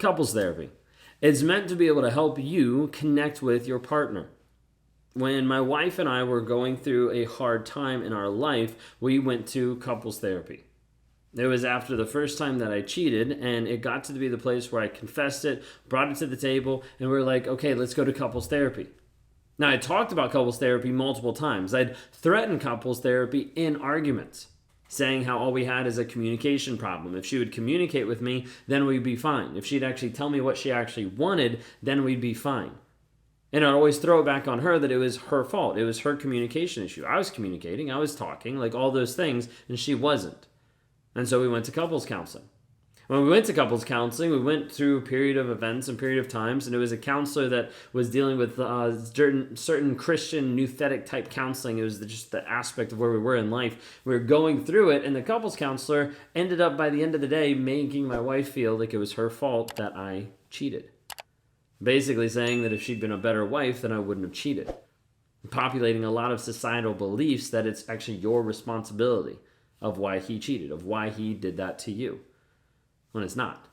Couples therapy. It's meant to be able to help you connect with your partner. When my wife and I were going through a hard time in our life, we went to couples therapy. It was after the first time that I cheated, and it got to be the place where I confessed it, brought it to the table, and we were like, okay, let's go to couples therapy. Now, I talked about couples therapy multiple times. I'd threatened couples therapy in arguments, saying how all we had is a communication problem. If she would communicate with me, then we'd be fine. If she'd actually tell me what she actually wanted, then we'd be fine. And I'd always throw it back on her that it was her fault. It was her communication issue. I was communicating, I was talking, like all those things, and she wasn't. And so we went to couples counseling. When we went to couples counseling, we went through a period of events and period of times, and it was a counselor that was dealing with certain Christian nouthetic type counseling. It was just the aspect of where we were in life. We were going through it, and the couples counselor ended up, by the end of the day, making my wife feel like it was her fault that I cheated. Basically saying that if she'd been a better wife, then I wouldn't have cheated. Populating a lot of societal beliefs that it's actually your responsibility of why he cheated, of why he did that to you, when it's not.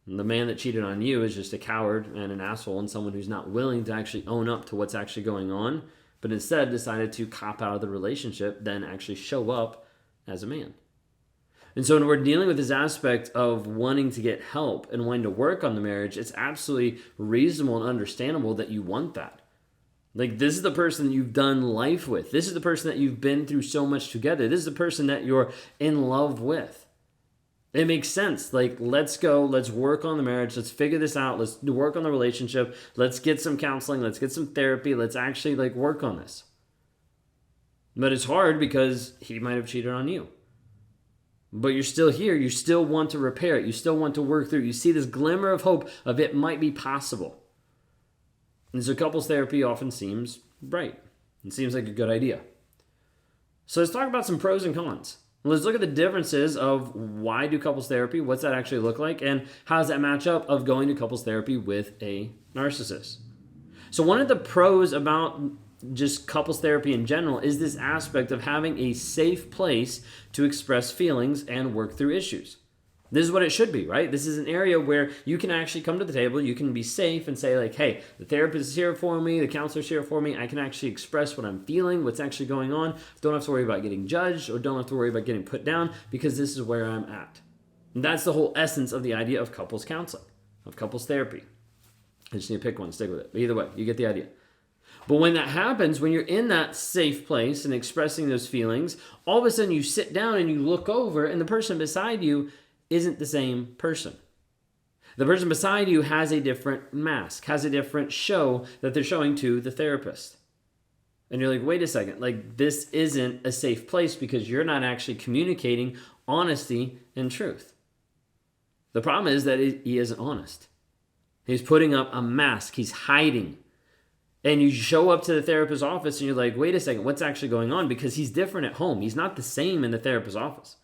And the man that cheated on you is just a coward and an asshole and someone who's not willing to actually own up to what's actually going on, but instead decided to cop out of the relationship, then actually show up as a man. And so when we're dealing with this aspect of wanting to get help and wanting to work on the marriage, it's absolutely reasonable and understandable that you want that. Like, this is the person that you've done life with. This is the person that you've been through so much together. This is the person that you're in love with. It makes sense. Like, let's go, let's work on the marriage, let's figure this out, let's work on the relationship, let's get some counseling, let's get some therapy, let's actually work on this. But it's hard because he might have cheated on you. But you're still here, you still want to repair it, you still want to work through it. You see this glimmer of hope of it might be possible. And so couples therapy often seems right. It seems like a good idea. So let's talk about some pros and cons. Let's look at the differences of why do couples therapy, what's that actually look like, and how does that match up of going to couples therapy with a narcissist. So one of the pros about just couples therapy in general is this aspect of having a safe place to express feelings and work through issues. This is what it should be, right? This is an area where you can actually come to the table, you can be safe and say hey, the therapist is here for me, the counselor's here for me, I can actually express what I'm feeling, what's actually going on. Don't have to worry about getting judged or don't have to worry about getting put down because this is where I'm at. And that's the whole essence of the idea of couples counseling, of couples therapy. I just need to pick one, stick with it. But either way, you get the idea. But when that happens, when you're in that safe place and expressing those feelings, all of a sudden you sit down and you look over and the person beside you isn't the same person. The person beside you has a different mask, has a different show that they're showing to the therapist. And you're like, wait a second, this isn't a safe place because you're not actually communicating honesty and truth. The problem is that he isn't honest. He's putting up a mask, he's hiding. And you show up to the therapist's office and you're like, wait a second, what's actually going on? Because he's different at home. He's not the same in the therapist's office.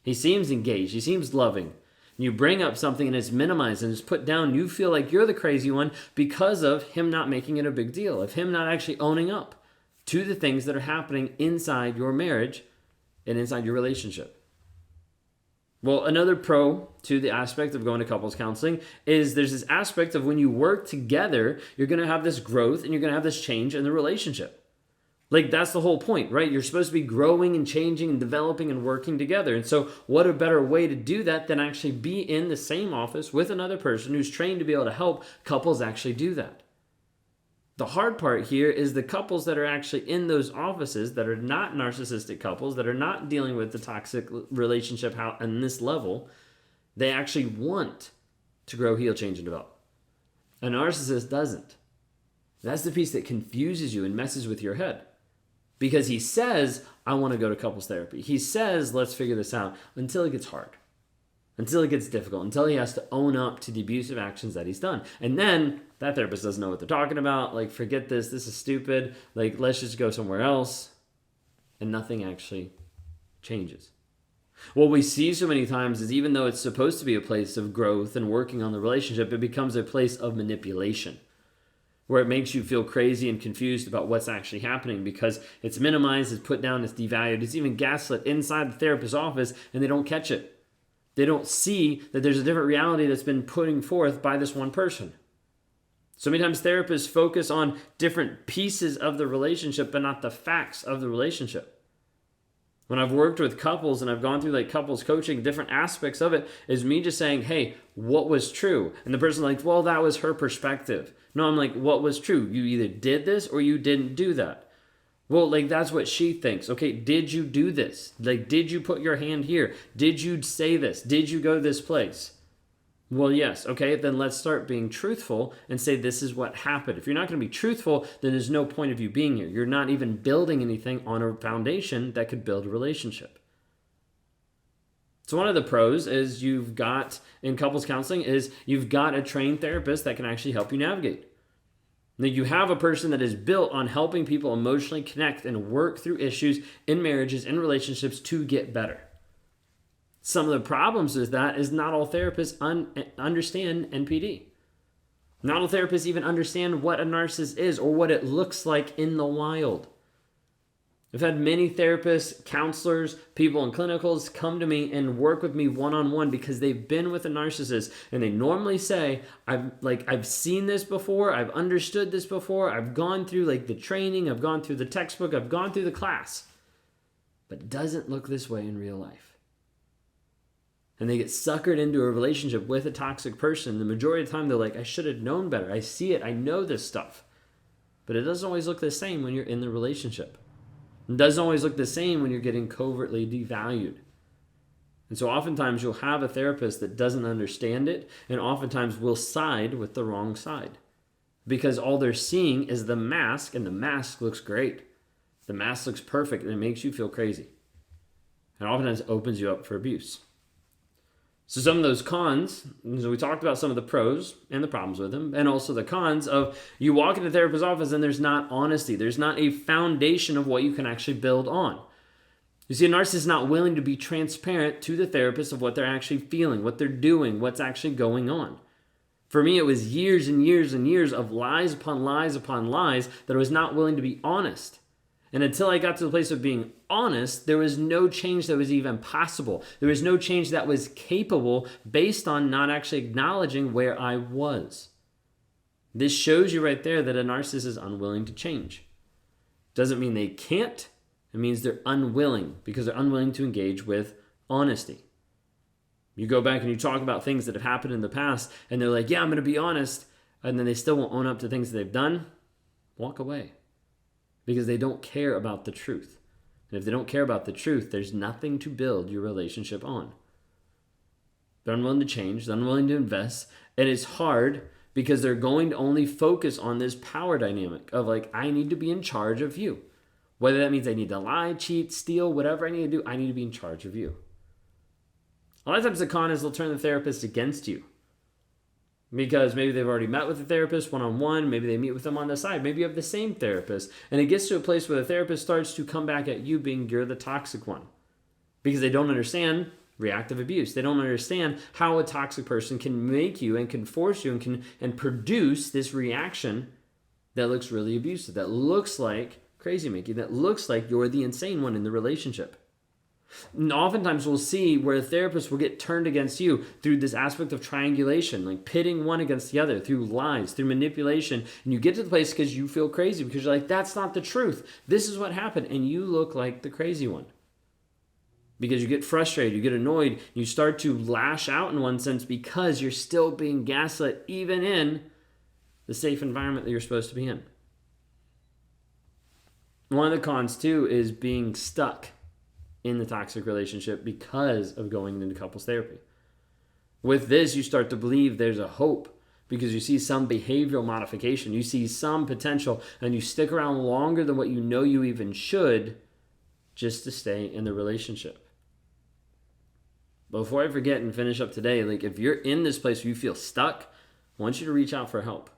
He seems engaged. He seems loving. You bring up something and it's minimized and it's put down. You feel like you're the crazy one because of him not making it a big deal, of him not actually owning up to the things that are happening inside your marriage and inside your relationship. Well, another pro to the aspect of going to couples counseling is there's this aspect of when you work together, you're going to have this growth and you're going to have this change in the relationship. That's the whole point, right? You're supposed to be growing and changing and developing and working together. And so what a better way to do that than actually be in the same office with another person who's trained to be able to help couples actually do that. The hard part here is the couples that are actually in those offices that are not narcissistic couples, that are not dealing with the toxic relationship on this level, they actually want to grow, heal, change, and develop. A narcissist doesn't. That's the piece that confuses you and messes with your head. Because he says, I want to go to couples therapy. He says, let's figure this out until it gets hard, until it gets difficult, until he has to own up to the abusive actions that he's done. And then that therapist doesn't know what they're talking about. Forget this. This is stupid. Let's just go somewhere else. And nothing actually changes. What we see so many times is even though it's supposed to be a place of growth and working on the relationship, it becomes a place of manipulation, where it makes you feel crazy and confused about what's actually happening because it's minimized, it's put down, it's devalued, it's even gaslit inside the therapist's office and they don't catch it. They don't see that there's a different reality that's been putting forth by this one person. So many times therapists focus on different pieces of the relationship, but not the facts of the relationship. When I've worked with couples and I've gone through like couples coaching, different aspects of it is me just saying, hey, what was true? And the person's like, well, that was her perspective. No, I'm like, what was true? You either did this or you didn't do that. Well, like, that's what she thinks. Okay, did you do this? Like, did you put your hand here? Did you say this? Did you go to this place? Well, yes. Okay, then let's start being truthful and say this is what happened. If you're not going to be truthful, then there's no point of you being here. You're not even building anything on a foundation that could build a relationship. So one of the pros is you've got, in couples counseling, is you've got a trained therapist that can actually help you navigate. Now, you have a person that is built on helping people emotionally connect and work through issues in marriages and relationships to get better. Some of the problems with that is not all therapists understand NPD. Not all therapists even understand what a narcissist is or what it looks like in the wild. I've had many therapists, counselors, people in clinicals come to me and work with me one-on-one because they've been with a narcissist, and they normally say, I've seen this before, I've understood this before, I've gone through like the training, I've gone through the textbook, I've gone through the class, but it doesn't look this way in real life. And they get suckered into a relationship with a toxic person. The majority of the time they're like, I should have known better, I see it, I know this stuff. But it doesn't always look the same when you're in the relationship. It doesn't always look the same when you're getting covertly devalued. And so oftentimes you'll have a therapist that doesn't understand it, and oftentimes will side with the wrong side. Because all they're seeing is the mask, and the mask looks great. The mask looks perfect, and it makes you feel crazy. And oftentimes opens you up for abuse. So some of those cons, so we talked about some of the pros and the problems with them, and also the cons of you walk into a therapist's office and there's not honesty. There's not a foundation of what you can actually build on. You see, a narcissist is not willing to be transparent to the therapist of what they're actually feeling, what they're doing, what's actually going on. For me, it was years and years and years of lies upon lies upon lies that I was not willing to be honest. And until I got to the place of being honest, there was no change that was even possible. There was no change that was capable based on not actually acknowledging where I was. This shows you right there that a narcissist is unwilling to change. Doesn't mean they can't. It means they're unwilling because they're unwilling to engage with honesty. You go back and you talk about things that have happened in the past and they're like, yeah, I'm going to be honest. And then they still won't own up to things that they've done. Walk away. Because they don't care about the truth. And if they don't care about the truth, there's nothing to build your relationship on. They're unwilling to change. They're unwilling to invest. And it's hard because they're going to only focus on this power dynamic of like, I need to be in charge of you. Whether that means I need to lie, cheat, steal, whatever I need to do, I need to be in charge of you. A lot of times the con is they'll turn the therapist against you. Because maybe they've already met with the therapist one-on-one. Maybe they meet with them on the side. Maybe you have the same therapist. And it gets to a place where the therapist starts to come back at you being you're the toxic one. Because they don't understand reactive abuse. They don't understand how a toxic person can make you and can force you and produce this reaction that looks really abusive. That looks like crazy making. That looks like you're the insane one in the relationship. And oftentimes we'll see where a therapist will get turned against you through this aspect of triangulation, like pitting one against the other, through lies, through manipulation. And you get to the place because you feel crazy, because you're like, that's not the truth. This is what happened. And you look like the crazy one. Because you get frustrated, you get annoyed, you start to lash out in one sense because you're still being gaslit even in the safe environment that you're supposed to be in. One of the cons too is being stuck in the toxic relationship because of going into couples therapy. With this, you start to believe there's a hope because you see some behavioral modification, you see some potential, and you stick around longer than what you know you even should just to stay in the relationship. But before I forget and finish up today, like if you're in this place where you feel stuck, I want you to reach out for help.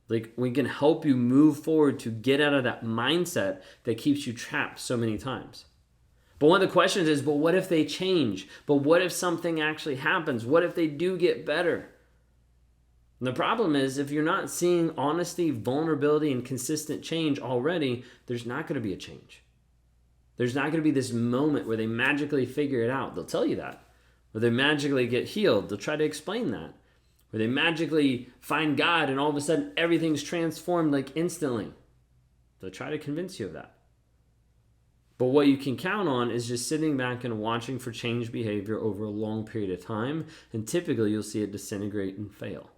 Like we can help you move forward to get out of that mindset that keeps you trapped so many times. But one of the questions is, but what if they change? But what if something actually happens? What if they do get better? And the problem is, if you're not seeing honesty, vulnerability, and consistent change already, there's not going to be a change. There's not going to be this moment where they magically figure it out. They'll tell you that. or they magically get healed. They'll try to explain that. Or they magically find God and all of a sudden everything's transformed like instantly. They'll try to convince you of that. But what you can count on is just sitting back and watching for changed behavior over a long period of time, and typically you'll see it disintegrate and fail,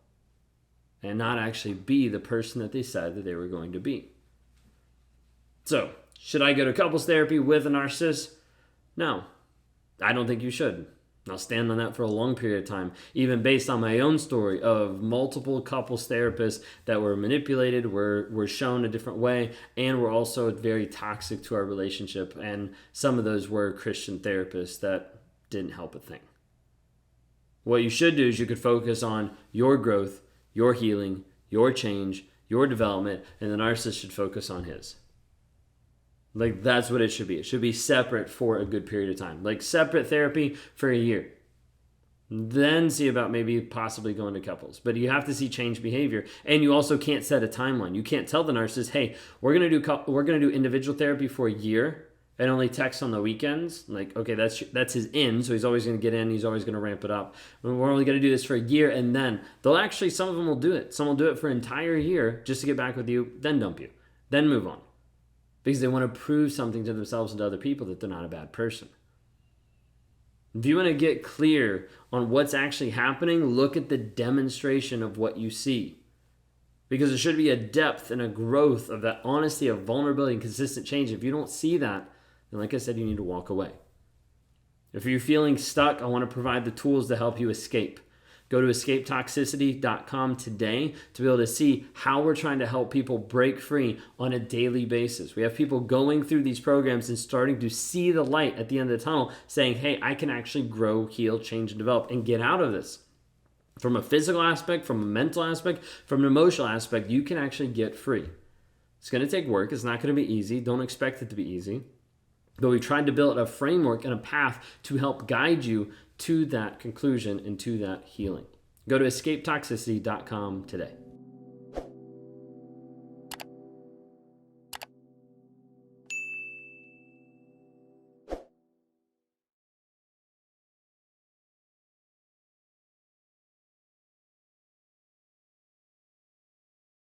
and not actually be the person that they said that they were going to be. So, should I go to couples therapy with a narcissist? No, I don't think you should. I'll stand on that for a long period of time, even based on my own story of multiple couples therapists that were manipulated, were shown a different way, and were also very toxic to our relationship. And some of those were Christian therapists that didn't help a thing. What you should do is you could focus on your growth, your healing, your change, your development, and the narcissist should focus on his. Like, that's what it should be. It should be separate for a good period of time. Like, separate therapy for a year. Then see about maybe possibly going to couples. But you have to see change behavior. And you also can't set a timeline. You can't tell the narcissist, hey, we're going to do individual therapy for a year and only text on the weekends. Like, okay, that's his in, so he's always going to get in. He's always going to ramp it up. We're only going to do this for a year, and then some of them will do it. Some will do it for an entire year just to get back with you, then dump you, then move on. Because they want to prove something to themselves and to other people that they're not a bad person. If you want to get clear on what's actually happening, look at the demonstration of what you see. Because there should be a depth and a growth of that honesty, of vulnerability, and consistent change. If you don't see that, then like I said, you need to walk away. If you're feeling stuck, I want to provide the tools to help you escape. Go to escapetoxicity.com today to be able to see how we're trying to help people break free on a daily basis. We have people going through these programs and starting to see the light at the end of the tunnel, saying, hey, I can actually grow, heal, change, and develop and get out of this. From a physical aspect, from a mental aspect, from an emotional aspect, you can actually get free. It's going to take work. It's not going to be easy. Don't expect it to be easy. But we tried to build a framework and a path to help guide you to that conclusion and to that healing. Go to escapetoxicity.com today.